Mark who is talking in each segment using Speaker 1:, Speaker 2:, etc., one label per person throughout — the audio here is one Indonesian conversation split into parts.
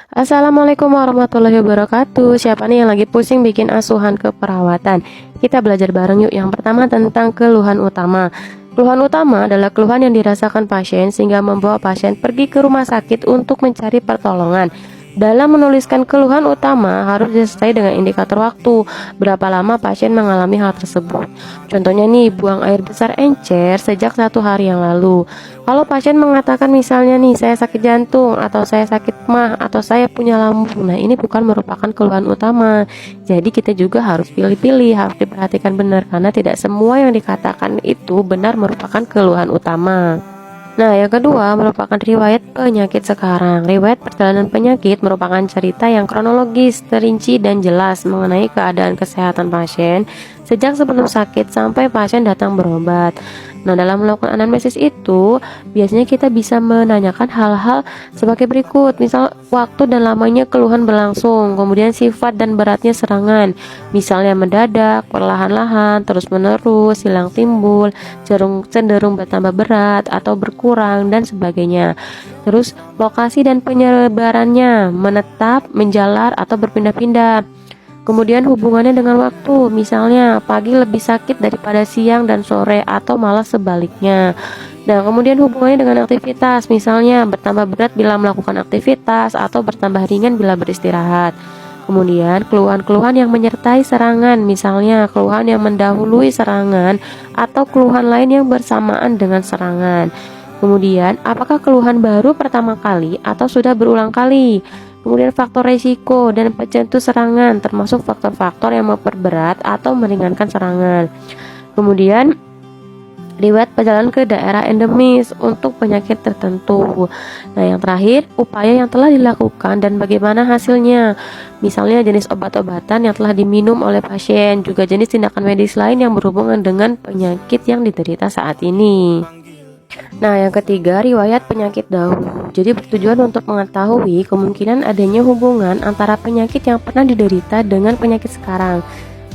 Speaker 1: Assalamualaikum warahmatullahi wabarakatuh. Siapa nih yang lagi pusing bikin asuhan keperawatan? Kita belajar bareng yuk. Yang pertama tentang keluhan utama. Keluhan utama adalah keluhan yang dirasakan pasien sehingga membawa pasien pergi ke rumah sakit untuk mencari pertolongan. Dalam menuliskan keluhan utama harus disertai dengan indikator waktu, berapa lama pasien mengalami hal tersebut. Contohnya nih, buang air besar encer sejak 1 hari yang lalu. Kalau pasien mengatakan misalnya nih, saya sakit jantung, atau saya sakit mah, atau saya punya lambung, nah ini bukan merupakan keluhan utama. Jadi kita juga harus pilih-pilih, harus diperhatikan benar, karena tidak semua yang dikatakan itu benar merupakan keluhan utama. Nah, yang kedua merupakan riwayat penyakit sekarang. Riwayat perjalanan penyakit merupakan cerita yang kronologis, terinci, dan jelas mengenai keadaan kesehatan pasien sejak sebelum sakit sampai pasien datang berobat. Nah, dalam melakukan anamnesis itu, biasanya kita bisa menanyakan hal-hal sebagai berikut. Misal, waktu dan lamanya keluhan berlangsung, kemudian sifat dan beratnya serangan. Misalnya mendadak, perlahan-lahan, terus-menerus, hilang timbul, cenderung bertambah berat atau berkurang dan sebagainya. Terus lokasi dan penyebarannya, menetap, menjalar atau berpindah-pindah. Kemudian hubungannya dengan waktu, misalnya pagi lebih sakit daripada siang dan sore atau malah sebaliknya. Nah, kemudian hubungannya dengan aktivitas, misalnya bertambah berat bila melakukan aktivitas atau bertambah ringan bila beristirahat. Kemudian keluhan-keluhan yang menyertai serangan, misalnya keluhan yang mendahului serangan atau keluhan lain yang bersamaan dengan serangan. Kemudian, apakah keluhan baru pertama kali atau sudah berulang kali? Kemudian faktor resiko dan pencetus serangan, termasuk faktor-faktor yang memperberat atau meringankan serangan. Kemudian riwayat perjalanan ke daerah endemis untuk penyakit tertentu. Nah, yang terakhir, upaya yang telah dilakukan dan bagaimana hasilnya. Misalnya jenis obat-obatan yang telah diminum oleh pasien, juga jenis tindakan medis lain yang berhubungan dengan penyakit yang diderita saat ini. Nah, yang ketiga, riwayat penyakit dahulu. Jadi bertujuan untuk mengetahui kemungkinan adanya hubungan antara penyakit yang pernah diderita dengan penyakit sekarang.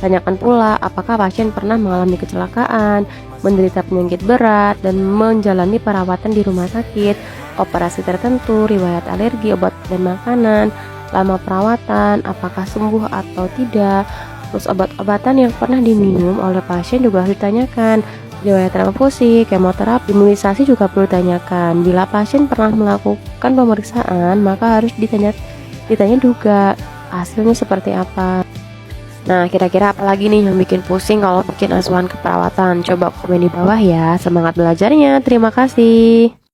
Speaker 1: Tanyakan pula apakah pasien pernah mengalami kecelakaan, menderita penyakit berat, dan menjalani perawatan di rumah sakit, operasi tertentu, riwayat alergi obat dan makanan, lama perawatan, apakah sembuh atau tidak. Terus obat-obatan yang pernah diminum oleh pasien juga harus ditanyakan. Riwayat transfusi, kemoterapi, imunisasi juga perlu ditanyakan. Bila pasien pernah melakukan pemeriksaan, maka harus ditanya juga hasilnya seperti apa. Nah, kira-kira apa lagi nih yang bikin pusing kalau bikin asuhan keperawatan? Coba komen di bawah ya. Semangat belajarnya. Terima kasih.